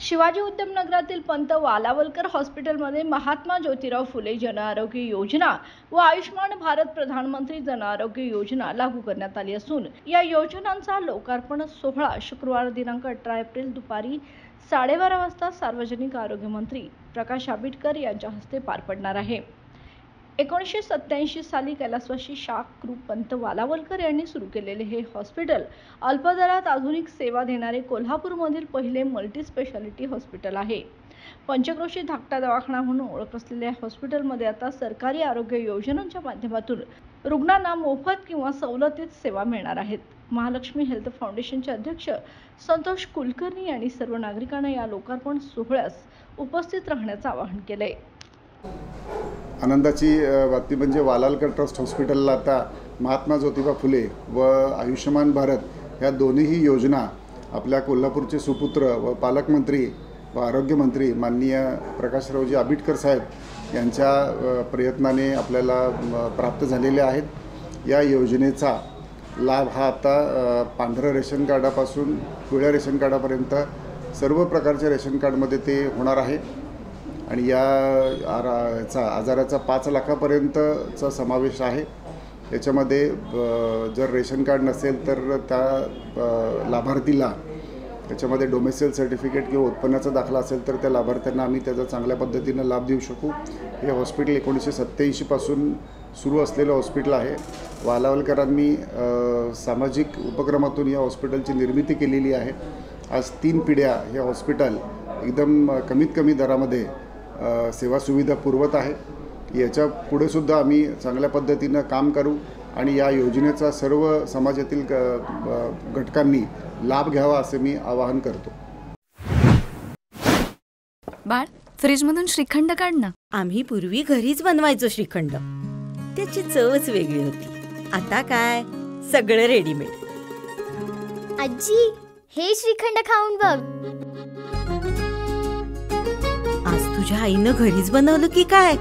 शिवाजी उद्यमनगरातील पंत वालावलकर हॉस्पिटलमध्ये महात्मा ज्योतिराव फुले जन आरोग्य योजना व आयुष्मान भारत प्रधानमंत्री जन आरोग्य योजना लागू करण्यात आली असून या योजनांचा लोकार्पण सोहळा शुक्रवार दिनांक 18 एप्रिल दुपारी 12:30 वाजता सार्वजनिक आरोग्य मंत्री प्रकाश आंबेडकर यांच्या हस्ते पार पडणार आहे। 1987 साली कैलासवासी शाख ग्रुप पंत वालावलकर यांनी सुरू केलेले हे हॉस्पिटल अल्पदरात आधुनिक सेवा देणारे कोल्हापूरमधील पहिले मल्टी स्पेशालिटी हॉस्पिटल आहे। पंचक्रोशी धाकटा दवाखाना म्हणून ओळख असलेल्या हॉस्पिटलमध्ये आता सरकारी आरोग्य योजनांच्या माध्यमातून रुग्णांना मोफत किंवा सवलतीत सेवा मिळणार आहेत। महालक्ष्मी हेल्थ फाउंडेशनचे अध्यक्ष संतोष कुलकर्णी यांनी सर्व नागरिकांना या लोकार्पण सोहळ्यास उपस्थित राहण्याचे आवाहन केले। आनंदाची बातमी म्हणजे वालावलकर ट्रस्ट हॉस्पिटलला आता महात्मा ज्योतिबा फुले व आयुष्मान भारत या दोन्ही योजना आपल्या कोल्हापूरचे सुपुत्र व पालकमंत्री व आरोग्यमंत्री माननीय प्रकाशरावजी आंबेडकर साहेब यांच्या प्रयत्नाने आपल्याला प्राप्त झालेले आहेत। या योजनेचा लाभ हा आता पांढऱ्या रेशन कार्डापासून पिवळ्या रेशन कार्डापर्यंत सर्व प्रकारच्या रेशन कार्डमध्ये ते होणार आहे आणि याचा आजाराचा 5 लाखापर्यंतचा समावेश आहे। याच्यामध्ये जर रेशन कार्ड नसेल तर त्या लाभार्थीला त्याच्यामध्ये डोमेसाइल सर्टिफिकेट किंवा उत्पन्नाचा दाखला असेल तर त्या लाभार्थ्यांना आम्ही त्याचा चांगल्या पद्धतीनं लाभ देऊ शकू। हे हॉस्पिटल 1987 पासून सुरू असलेलं हॉस्पिटल आहे। वालावलकरांनी सामाजिक उपक्रमातून या हॉस्पिटलची निर्मिती केलेली आहे। आज 3 पिढ्या हे हॉस्पिटल एकदम कमीत कमी दरामध्ये सेवा सुविधा पुरवत आहे। याच्या पुढे सुद्धा आम्ही चांगल्या पद्धतीनं काम करू आणि या योजनेचा सर्व समाजातील घटकांनी लाभ घ्यावा असे मी आवाहन करतो। बाळ, फ्रीजमधून श्रीखंड काढ ना। आम्ही पूर्वी घरीच बनवायचो श्रीखंड, त्याची चवच वेगळी होती। आता काय सगळं रेडीमेड। आजी, हे श्रीखंड खाऊन बघ। आज तुझ्या आईनं घरीच बनवलं की काय?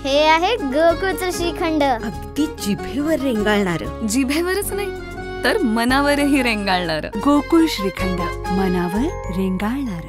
हे आहे गोकुळचं श्रीखंड। अगदी जिभेवर रेंगाळणार। जिभेवरच नाही तर मनावरही रेंगाळणार। गोकुळ श्रीखंड, मनावर रेंगाळणार।